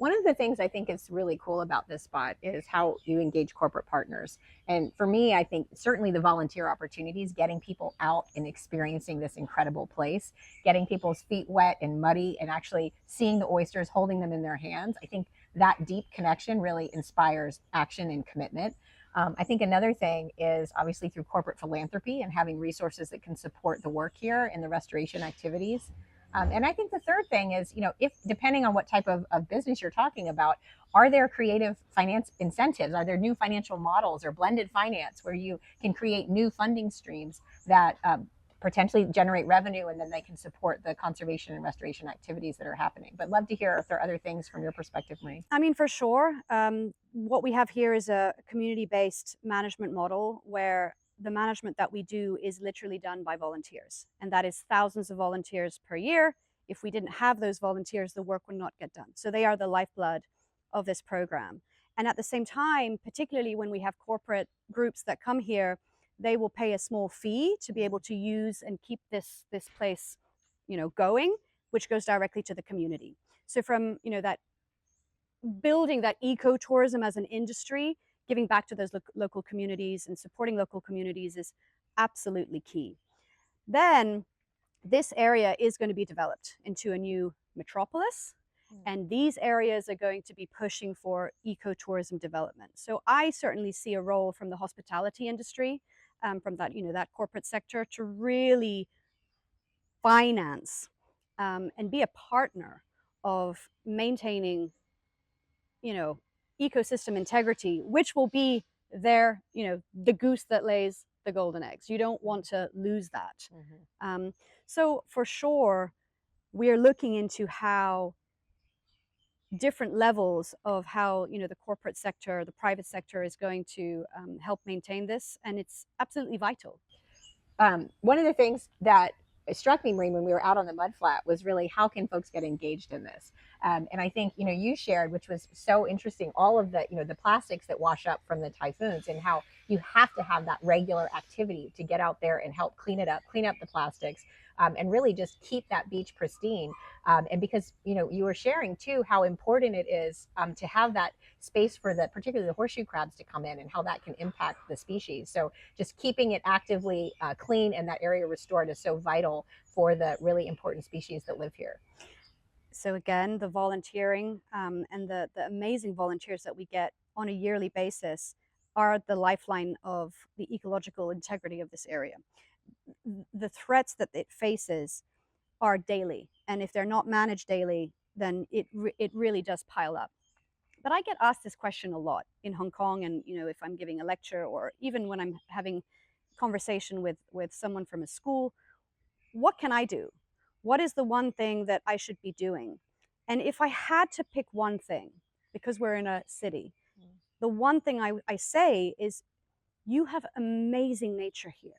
One of the things I think is really cool about this spot is how you engage corporate partners. And for me, I think certainly the volunteer opportunities, getting people out and experiencing this incredible place, getting people's feet wet and muddy and actually seeing the oysters, holding them in their hands. I think that deep connection really inspires action and commitment. I think another thing is obviously through corporate philanthropy and having resources that can support the work here and the restoration activities. And I think the third thing is, if depending on what type of business you're talking about, are there creative finance incentives? Are there new financial models or blended finance where you can create new funding streams that potentially generate revenue and then they can support the conservation and restoration activities that are happening? But love to hear if there are other things from your perspective, Marie. I mean, for sure. What we have here is a community-based management model where the management that we do is literally done by volunteers, and that is thousands of volunteers per year. If we didn't have those volunteers, the work would not get done. So they are the lifeblood of this program. And at the same time, particularly when we have corporate groups that come here, they will pay a small fee to be able to use and keep this place, going, which goes directly to the community. So from, that building that ecotourism as an industry, giving back to those local communities and supporting local communities is absolutely key. Then this area is going to be developed into a new metropolis, and these areas are going to be pushing for ecotourism development. So I certainly see a role from the hospitality industry, from that, that corporate sector, to really finance and be a partner of maintaining, ecosystem integrity, which will be there, the goose that lays the golden eggs. You don't want to lose that. So for sure, we're looking into how different levels of how, the corporate sector, the private sector is going to help maintain this, and it's absolutely vital. One of the things that struck me, Maureen, when we were out on the mudflat was really how can folks get engaged in this? And I think, you shared, which was so interesting, all of the, the plastics that wash up from the typhoons and how you have to have that regular activity to get out there and help clean up the plastics. And really just keep that beach pristine. And because, you were sharing too, how important it is to have that space for particularly the horseshoe crabs to come in and how that can impact the species. So just keeping it actively clean and that area restored is so vital for the really important species that live here. So again, the volunteering and the amazing volunteers that we get on a yearly basis are the lifeline of the ecological integrity of this area. The threats that it faces are daily, and if they're not managed daily, then it really does pile up. But I get asked this question a lot in Hong Kong, and if I'm giving a lecture or even when I'm having conversation with someone from a school, what can I do? What is the one thing that I should be doing? And if I had to pick one thing, because we're in a city, the one thing I say is, you have amazing nature here.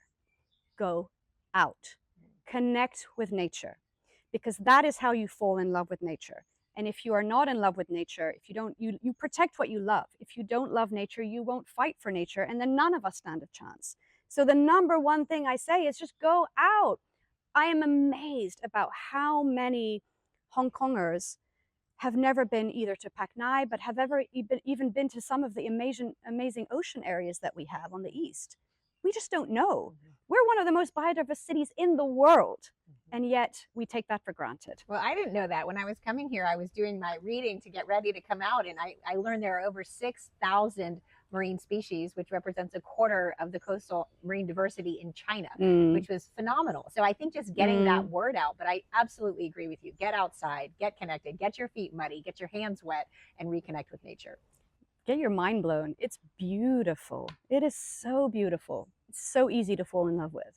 Go out, connect with nature, because that is how you fall in love with nature. And if you are not in love with nature, if you don't, you protect what you love. If you don't love nature, you won't fight for nature, and then none of us stand a chance. So the number one thing I say is just go out. I am amazed about how many Hong Kongers have never been either to Pak Nai, but have ever even been to some of the amazing ocean areas that we have on the east. We just don't know. We're one of the most biodiverse cities in the world, and yet we take that for granted. Well, I didn't know that. When I was coming here, I was doing my reading to get ready to come out, and I learned there are over 6,000 marine species, which represents a quarter of the coastal marine diversity in China, which was phenomenal. So I think just getting that word out, but I absolutely agree with you. Get outside, get connected, get your feet muddy, get your hands wet, and reconnect with nature. Get your mind blown. It's beautiful. It is so beautiful. It's so easy to fall in love with.